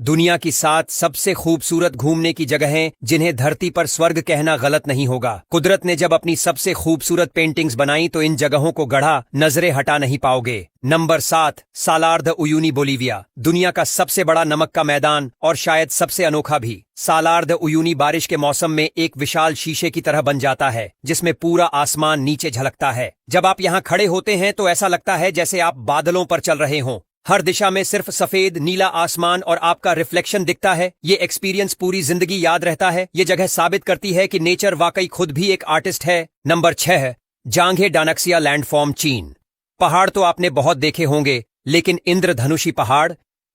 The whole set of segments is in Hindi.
दुनिया की 7 सबसे खूबसूरत घूमने की जगहें जिन्हें धरती पर स्वर्ग कहना गलत नहीं होगा। कुदरत ने जब अपनी सबसे खूबसूरत पेंटिंग्स बनाई तो इन जगहों को गढ़ा, नजरें हटा नहीं पाओगे। Number 7, Salar de Uyuni Bolivia. दुनिया का सबसे बड़ा नमक का मैदान और शायद सबसे अनोखा भी। सालार द उयूनी बारिश के मौसम में एक विशाल शीशे की तरह बन जाता है जिसमें पूरा आसमान नीचे झलकता है। जब आप यहाँ खड़े होते हैं तो ऐसा लगता है जैसे आप बादलों पर चल रहे हों। हर दिशा में सिर्फ सफेद नीला आसमान और आपका रिफ्लेक्शन दिखता है। ये एक्सपीरियंस पूरी जिंदगी याद रहता है। ये जगह साबित करती है कि नेचर वाकई खुद भी एक आर्टिस्ट है। नंबर 6, जांघे डानक्सिया लैंडफॉर्म, चीन। पहाड़ तो आपने बहुत देखे होंगे, लेकिन इंद्रधनुषी पहाड़,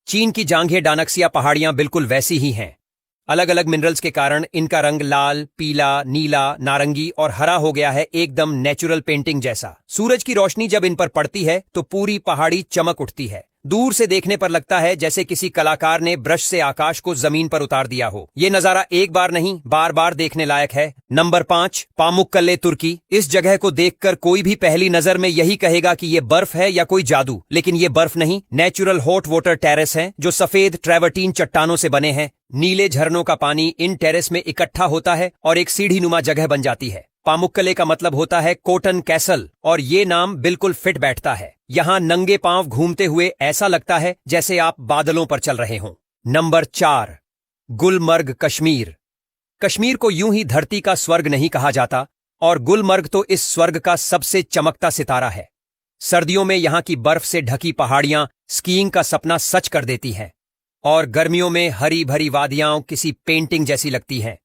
चीन की जांघे डानक्सिया पहाड़ियां बिल्कुल वैसी ही हैं। अलग अलग मिनरल्स के कारण इनका रंग लाल, पीला, नीला, नारंगी और हरा हो गया है, एकदम नेचुरल पेंटिंग जैसा। सूरज की रोशनी जब इन पर पड़ती है तो पूरी पहाड़ी चमक उठती है। दूर से देखने पर लगता है जैसे किसी कलाकार ने ब्रश से आकाश को जमीन पर उतार दिया हो। ये नजारा एक बार नहीं, बार बार देखने लायक है। नंबर 5, पामुक्कले, तुर्की। इस जगह को देखकर कोई भी पहली नजर में यही कहेगा कि ये बर्फ है या कोई जादू, लेकिन ये बर्फ नहीं, नेचुरल हॉट वाटर टेरेस हैं जो सफेद ट्रेवर्टीन चट्टानों से बने हैं। नीले झरनों का पानी इन टेरेस में इकट्ठा होता है और एक सीढ़ी नुमा जगह बन जाती है। पामुक्कले का मतलब होता है कॉटन कैसल और ये नाम बिल्कुल फिट बैठता है। यहाँ नंगे पांव घूमते हुए ऐसा लगता है जैसे आप बादलों पर चल रहे हों। नंबर 4, गुलमर्ग, कश्मीर। कश्मीर को यूं ही धरती का स्वर्ग नहीं कहा जाता और गुलमर्ग तो इस स्वर्ग का सबसे चमकता सितारा है। सर्दियों में यहाँ की बर्फ से ढकी पहाड़ियां स्कीइंग का सपना सच कर देती हैं और गर्मियों में हरी भरी वादियां किसी पेंटिंग जैसी लगती हैं।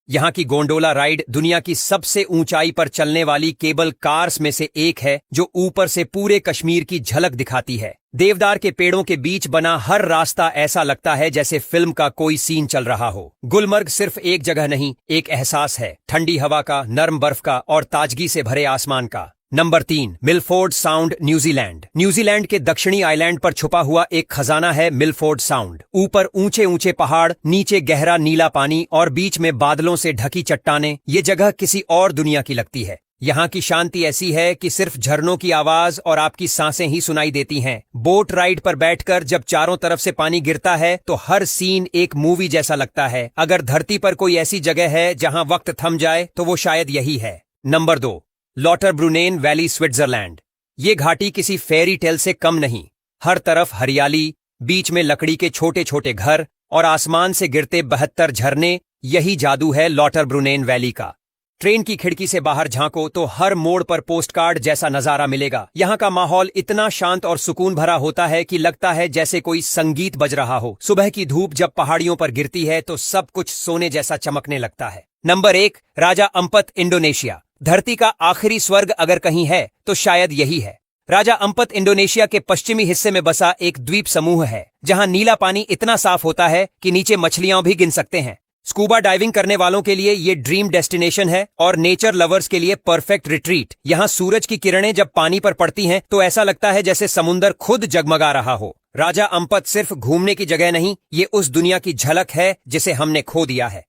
यहाँ की गोंडोला राइड दुनिया की सबसे ऊंचाई पर चलने वाली केबल कार्स में से एक है जो ऊपर से पूरे कश्मीर की झलक दिखाती है। देवदार के पेड़ों के बीच बना हर रास्ता ऐसा लगता है जैसे फिल्म का कोई सीन चल रहा हो। गुलमर्ग सिर्फ एक जगह नहीं, एक एहसास है, ठंडी हवा का, नर्म बर्फ का और ताजगी से भरे आसमान का। Number 3, Milford sound, New Zealand. New Zealand के दक्षिणी आइलैंड पर छुपा हुआ एक खजाना है मिलफोर्ड साउंड। ऊपर ऊंचे ऊंचे पहाड़, नीचे गहरा नीला पानी और बीच में बादलों से ढकी चट्टानें। ये जगह किसी और दुनिया की लगती है। यहाँ की शांति ऐसी है कि सिर्फ झरनों की आवाज और आपकी सांसें ही सुनाई देती हैं। बोट राइड पर बैठकर जब चारों तरफ से पानी गिरता है तो हर सीन एक मूवी जैसा लगता है। अगर धरती पर कोई ऐसी जगह है जहाँ वक्त थम जाए तो वो शायद यही है। Number 2, Lauterbrunnen valley, Switzerland. ये घाटी किसी फेरी टेल से कम नहीं। हर तरफ हरियाली, बीच में लकड़ी के छोटे छोटे घर और आसमान से गिरते 72 झरने। यही जादू है लॉटरब्रुनेन वैली का। ट्रेन की खिड़की से बाहर झांको तो हर मोड़ पर पोस्टकार्ड जैसा नजारा मिलेगा। यहाँ का माहौल इतना शांत और सुकून भरा होता है कि लगता है जैसे कोई संगीत बज रहा हो। सुबह की धूप जब पहाड़ियों पर गिरती है तो सब कुछ सोने जैसा चमकने लगता है। नंबर 1, राजा अम्पत, इंडोनेशिया। धरती का आखिरी स्वर्ग अगर कहीं है तो शायद यही है। राजा अम्पत इंडोनेशिया के पश्चिमी हिस्से में बसा एक द्वीप समूह है जहां नीला पानी इतना साफ होता है कि नीचे मछलियां भी गिन सकते हैं। स्कूबा डाइविंग करने वालों के लिए ये ड्रीम डेस्टिनेशन है और नेचर लवर्स के लिए परफेक्ट रिट्रीट। यहाँ सूरज की किरणें जब पानी पर पड़ती हैं तो ऐसा लगता है जैसे समुंदर खुद जगमगा रहा हो। राजा अम्पत सिर्फ घूमने की जगह नहीं, ये उस दुनिया की झलक है जिसे हमने खो दिया है।